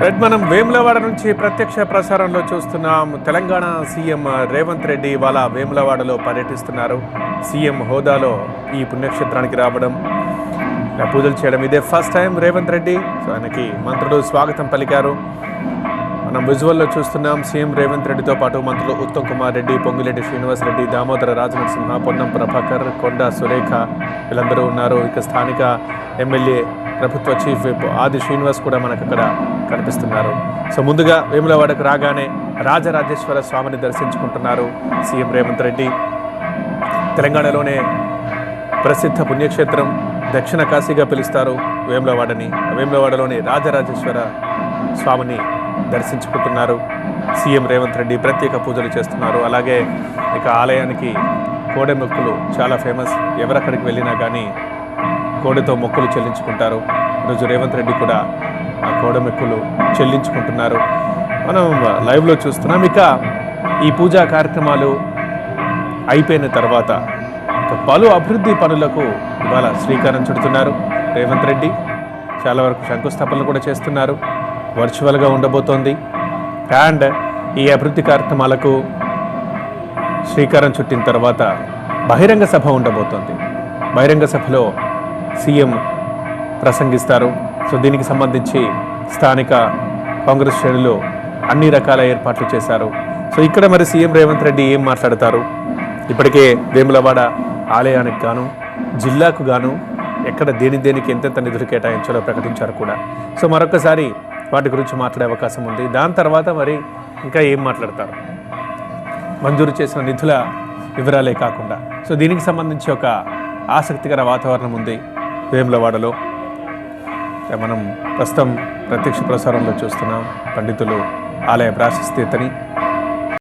Right, మనం వేములవాడ నుంచి ప్రత్యక్ష ప్రసారంలో చూస్తున్నాం. తెలంగాణ సీఎం రేవంత్ రెడ్డి ఇవాళ వేములవాడలో పర్యటిస్తున్నారు. సీఎం హోదాలో ఈ పుణ్యక్షేత్రానికి రావడం, పూజలు చేయడం ఇదే first time Revanth Reddy. So ఆయనకి మంత్రులు స్వాగతం పలికారు. మనం విజువల్లో చూస్తున్నాం. సీఎం రేవంత్ రెడ్డితో పాటు మంత్రులు ఉత్తమ్ కుమార్ రెడ్డి, పొంగిరెడ్డి శ్రీనివాస్ రెడ్డి, దామోదర రాజనరసింహ, పొన్నం ప్రభాకర్, కొండ సురేఖ వీళ్ళందరూ ఉన్నారు. ఇక స్థానిక ఎమ్మెల్యే, ప్రభుత్వ చీఫ్ విప్ ఆది శ్రీనివాస్ కూడా మనకు అక్కడ కనిపిస్తున్నారు. సో ముందుగా వేములవాడకు రాగానే రాజరాజేశ్వర స్వామిని దర్శించుకుంటున్నారు సీఎం రేవంత్ రెడ్డి. తెలంగాణలోనే ప్రసిద్ధ పుణ్యక్షేత్రం, దక్షిణ కాశీగా పిలుస్తారు వేములవాడని. వేములవాడలోని రాజరాజేశ్వర స్వామిని దర్శించుకుంటున్నారు సీఎం రేవంత్ రెడ్డి. ప్రత్యేక పూజలు చేస్తున్నారు. అలాగే ఇక ఆలయానికి కోడె మొక్కులు చాలా ఫేమస్. ఎవరక్కడికి వెళ్ళినా కానీ కోడెతో మొక్కులు చెల్లించుకుంటారు. ఈరోజు రేవంత్ రెడ్డి కూడా ఆ కోడె మొక్కులు చెల్లించుకుంటున్నారు. మనం లైవ్లో చూస్తున్నాం. ఇక ఈ పూజా కార్యక్రమాలు అయిపోయిన తర్వాత పలు అభివృద్ధి పనులకు ఇవాళ శ్రీకారం చుడుతున్నారు రేవంత్ రెడ్డి. చాలా వరకు శంకుస్థాపనలు కూడా చేస్తున్నారు. వర్చువల్గా ఉండబోతోంది. అండ్ ఈ అభివృద్ధి కార్యక్రమాలకు శ్రీకారం చుట్టిన తర్వాత బహిరంగ సభ ఉండబోతోంది. బహిరంగ సభలో సీఎం ప్రసంగిస్తారు. సో దీనికి సంబంధించి స్థానిక కాంగ్రెస్ శ్రేణులు అన్ని రకాల ఏర్పాట్లు చేశారు. సో ఇక్కడ మరి సీఎం రేవంత్ రెడ్డి ఏం మాట్లాడతారు? ఇప్పటికే వేములవాడ ఆలయానికి గాను, జిల్లాకు గాను ఎక్కడ దేనికి ఎంతెంత నిధులు కేటాయించాలో ప్రకటించారు కూడా. సో మరొకసారి వాటి గురించి మాట్లాడే అవకాశం ఉంది. దాని తర్వాత మరి ఇంకా ఏం మాట్లాడతారు? మంజూరు చేసిన నిధుల వివరాలే కాకుండా సో దీనికి సంబంధించి ఒక ఆసక్తికర వాతావరణం ఉంది వేములవాడలో. మనం ప్రస్తుతం ప్రత్యక్ష ప్రసారంలో చూస్తున్నాం. పండితులు ఆలయ ప్రాశస్త్యతని